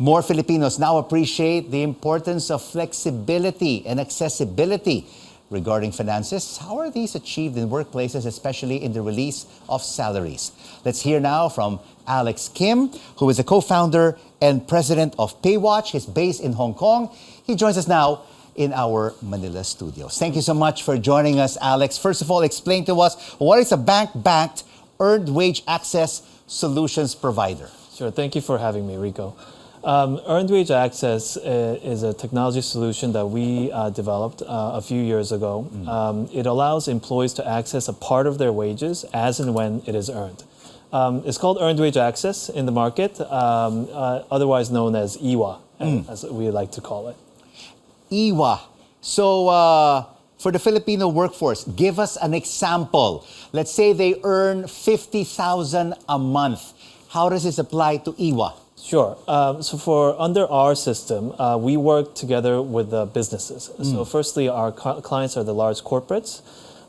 More Filipinos now appreciate the importance of flexibility and accessibility regarding finances. How are these achieved in workplaces, especially in the release of salaries? Let's hear now from Alex Kim, who is a co-founder and president of Paywatch. He's based in Hong Kong. He joins us now in our Manila studios. Thank you so much for joining us, Alex. First of all, explain to us, what is a bank-backed earned wage access solutions provider? Sure. Thank you for having me, Rico. Earned wage access is a technology solution that we developed a few years ago. It allows employees to access a part of their wages as and when it is earned. It's called earned wage access in the market, otherwise known as EWA, as we like to call it. EWA. So for the Filipino workforce, give us an example. Let's say they earn 50,000 a month. How does this apply to EWA? Sure. So for under our system, we work together with the businesses. So firstly, our clients are the large corporates,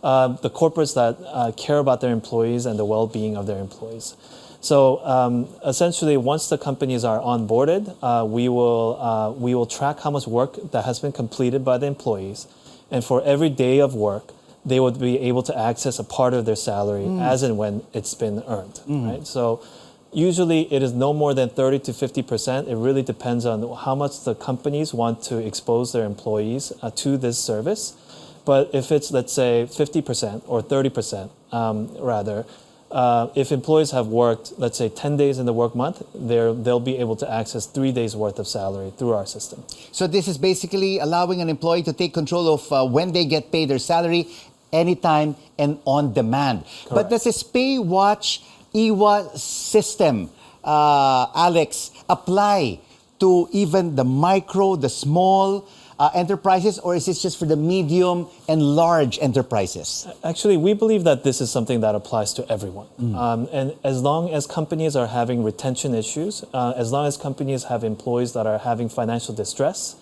the corporates that care about their employees and the well-being of their employees. So essentially, once the companies are onboarded, we will track how much work that has been completed by the employees, and for every day of work, they would be able to access a part of their salary as and when it's been earned. Right? So usually it is no more than 30 to 50%. It really depends on how much the companies want to expose their employees to this service. But if it's, let's say, 50% or 30% rather, if employees have worked, let's say, 10 days in the work month, they'll be able to access 3 days worth of salary through our system. So this is basically allowing an employee to take control of when they get paid their salary, anytime and on demand. Correct. But does this Paywatch EWA system, Alex, apply to even the micro, the small enterprises, or is this just for the medium and large enterprises? Actually, we believe that this is something that applies to everyone. And as long as companies are having retention issues, as long as companies have employees that are having financial distress,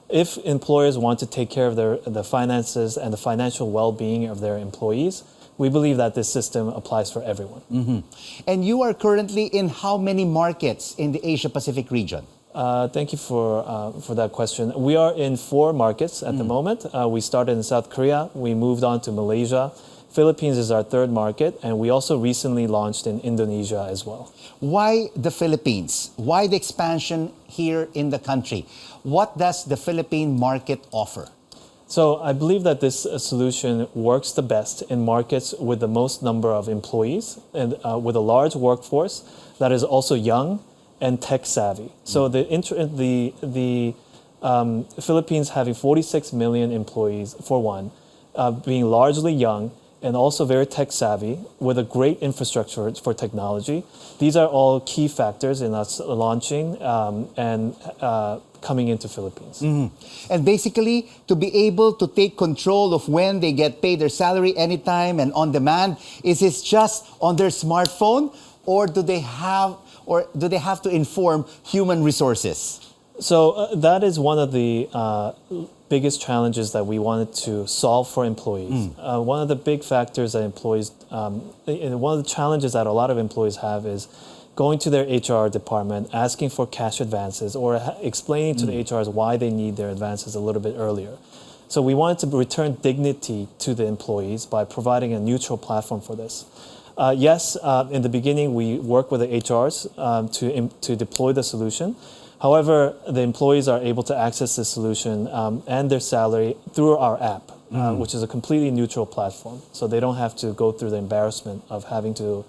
if employers want to take care of the finances and the financial well-being of their employees, we believe that this system applies for everyone. And you are currently in how many markets in the Asia-Pacific region? Thank you for that question. We are in 4 markets at the moment. We started in South Korea, we moved on to Malaysia, Philippines is our 3rd market, and we also recently launched in Indonesia as well. Why the Philippines? Why the expansion here in the country? What does the Philippine market offer? So I believe that this solution works the best in markets with the most number of employees and with a large workforce that is also young and tech savvy. So the Philippines having 46 million employees for one, being largely young and also very tech savvy with a great infrastructure for technology. These are all key factors in us launching and coming into Philippines. And basically, to be able to take control of when they get paid their salary anytime and on demand, is this just on their smartphone, or do they have to inform human resources? So that is one of the biggest challenges that we wanted to solve for employees. One of the big factors that employees, one of the challenges that a lot of employees have is going to their HR department, asking for cash advances, or explaining to the HRs why they need their advances a little bit earlier. So we wanted to return dignity to the employees by providing a neutral platform for this. Yes, in the beginning, we work with the HRs to deploy the solution. However, the employees are able to access the solution and their salary through our app, which is a completely neutral platform. So they don't have to go through the embarrassment of having to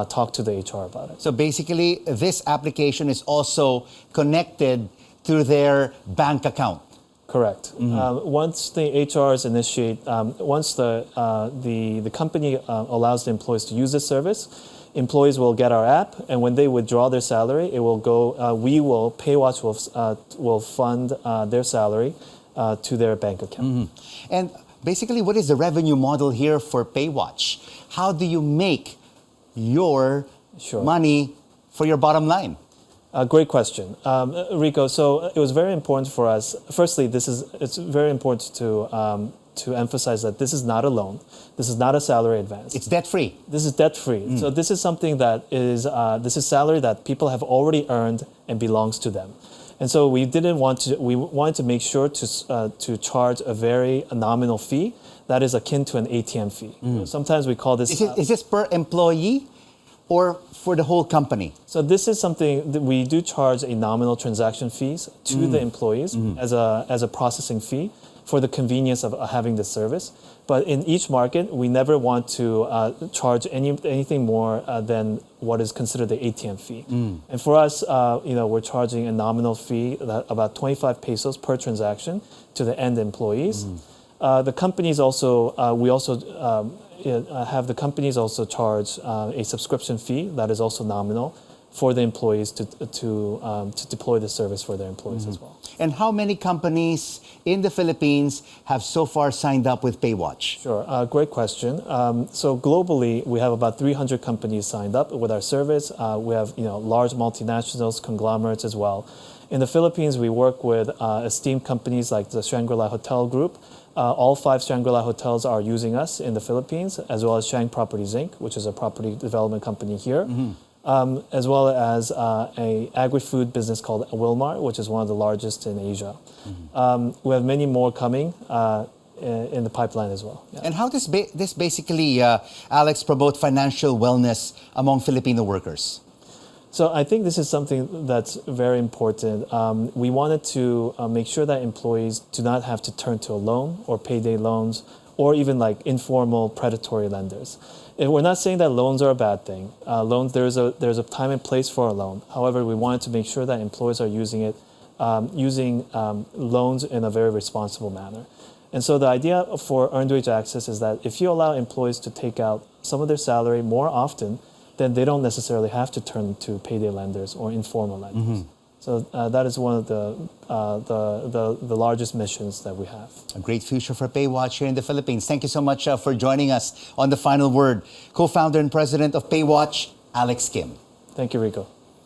talk to the HR about it. So basically, this application is also connected to their bank account. Correct. Once the HRs initiate, once the company allows the employees to use this service, employees will get our app, and when they withdraw their salary, it will go. Paywatch will fund their salary to their bank account. And basically, what is the revenue model here for Paywatch? How do you make your money for your bottom line? Great question, Rico. So it was very important for us. Firstly, it's very important to emphasize that this is not a loan. This is not a salary advance. It's debt-free. This is debt-free. So this is something that is this is salary that people have already earned and belongs to them. And so we didn't want to. We wanted to make sure to charge a very nominal fee that is akin to an ATM fee. Sometimes we call this. Is this per employee or for the whole company? So this is something that we do charge a nominal transaction fees to the employees as a processing fee for the convenience of having this service. But in each market, we never want to charge anything more than what is considered the ATM fee. And for us, we're charging a nominal fee that about 25 pesos per transaction to the end employees. The companies also, we also have the companies also charge a subscription fee that is also nominal for the employees to deploy the service for their employees as well. And how many companies in the Philippines have so far signed up with Paywatch? Sure, great question. So globally, we have about 300 companies signed up with our service. We have large multinationals, conglomerates as well. In the Philippines, we work with esteemed companies like the Shangri-La Hotel Group. All 5 Shangri-La hotels are using us in the Philippines, as well as Shang Properties Inc., which is a property development company here. As well as a agri-food business called Wilmar, which is one of the largest in Asia. We have many more coming in the pipeline as well. Yeah. And how does this basically, Alex, promote financial wellness among Filipino workers? So I think this is something that's very important. We wanted to make sure that employees do not have to turn to a loan or payday loans or even like informal predatory lenders. We're not saying that loans are a bad thing. Loans, there's a time and place for a loan. However, we wanted to make sure that employees are using loans in a very responsible manner. And so the idea for earned wage access is that if you allow employees to take out some of their salary more often, then they don't necessarily have to turn to payday lenders or informal lenders. So that is one of the largest missions that we have. A great future for Paywatch here in the Philippines. Thank you so much for joining us on The Final Word. Co-founder and president of Paywatch, Alex Kim. Thank you, Rico.